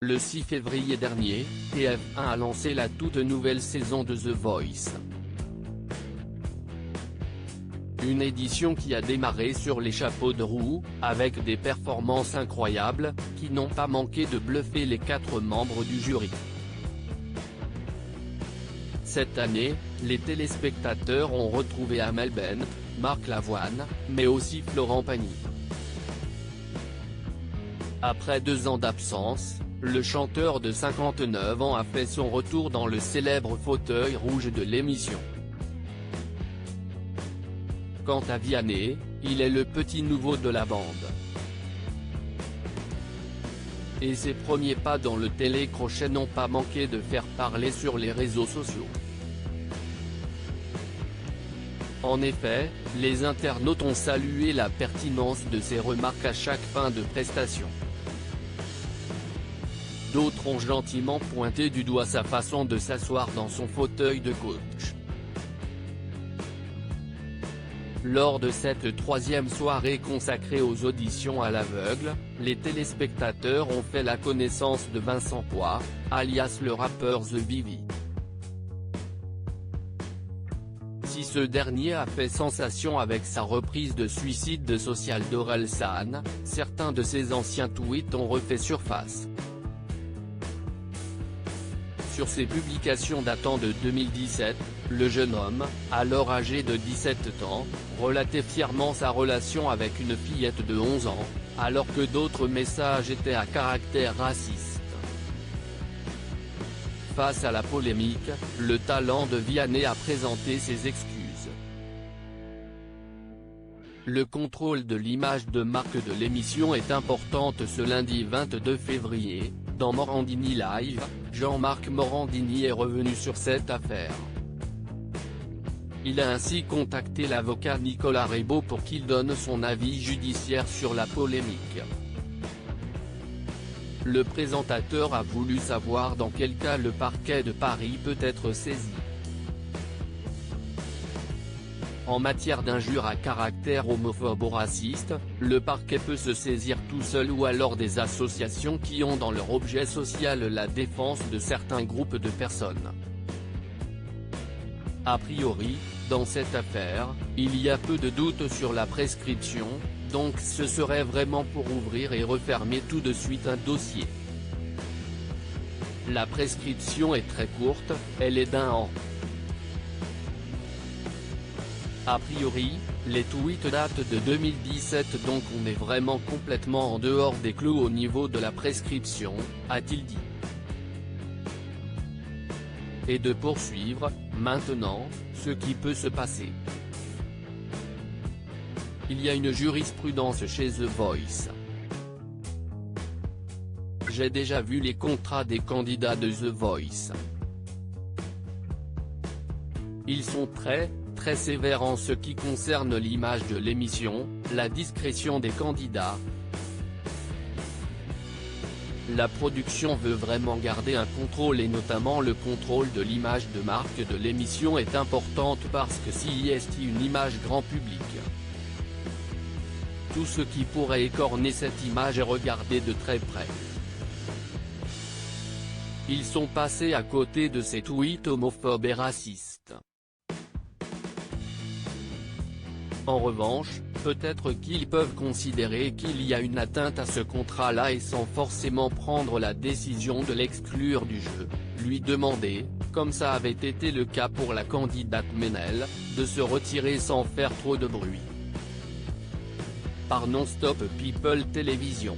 Le 6 février dernier, TF1 a lancé la toute nouvelle saison de The Voice. Une édition qui a démarré sur les chapeaux de roue, avec des performances incroyables, qui n'ont pas manqué de bluffer les 4 membres du jury. Cette année, les téléspectateurs ont retrouvé Amel Bent, Marc Lavoine, mais aussi Florent Pagny. Après 2 ans d'absence, le chanteur de 59 ans a fait son retour dans le célèbre fauteuil rouge de l'émission. Quant à Vianney, il est le petit nouveau de la bande. Et ses premiers pas dans le télécrochet n'ont pas manqué de faire parler sur les réseaux sociaux. En effet, les internautes ont salué la pertinence de ses remarques à chaque fin de prestation. D'autres ont gentiment pointé du doigt sa façon de s'asseoir dans son fauteuil de coach. Lors de cette 3e soirée consacrée aux auditions à l'aveugle, les téléspectateurs ont fait la connaissance de Vincent Poix, alias le rappeur The Vivi. Si ce dernier a fait sensation avec sa reprise de Suicide de Social d'Orelsan, certains de ses anciens tweets ont refait surface. Sur ses publications datant de 2017, le jeune homme, alors âgé de 17 ans, relatait fièrement sa relation avec une fillette de 11 ans, alors que d'autres messages étaient à caractère raciste. Face à la polémique, le talent de Vianney a présenté ses excuses. Le contrôle de l'image de marque de l'émission est importante. Ce lundi 22 février, dans Morandini Live, Jean-Marc Morandini est revenu sur cette affaire. Il a ainsi contacté l'avocat Nicolas Rebaud pour qu'il donne son avis judiciaire sur la polémique. Le présentateur a voulu savoir dans quel cas le parquet de Paris peut être saisi. En matière d'injures à caractère homophobe ou raciste, le parquet peut se saisir tout seul ou alors des associations qui ont dans leur objet social la défense de certains groupes de personnes. A priori, dans cette affaire, il y a peu de doute sur la prescription, donc ce serait vraiment pour ouvrir et refermer tout de suite un dossier. La prescription est très courte, elle est d'1 an. A priori, les tweets datent de 2017, donc on est vraiment complètement en dehors des clous au niveau de la prescription, a-t-il dit. Et de poursuivre, maintenant, ce qui peut se passer. Il y a une jurisprudence chez The Voice. J'ai déjà vu les contrats des candidats de The Voice. Ils sont très sévères en ce qui concerne l'image de l'émission, la discrétion des candidats. La production veut vraiment garder un contrôle et notamment le contrôle de l'image de marque de l'émission est importante parce que s'il y a une image grand public, tout ce qui pourrait écorner cette image est regardé de très près. Ils sont passés à côté de ces tweets homophobes et racistes. En revanche, peut-être qu'ils peuvent considérer qu'il y a une atteinte à ce contrat-là et sans forcément prendre la décision de l'exclure du jeu, lui demander, comme ça avait été le cas pour la candidate Ménel, de se retirer sans faire trop de bruit. Par Non-Stop People Télévision.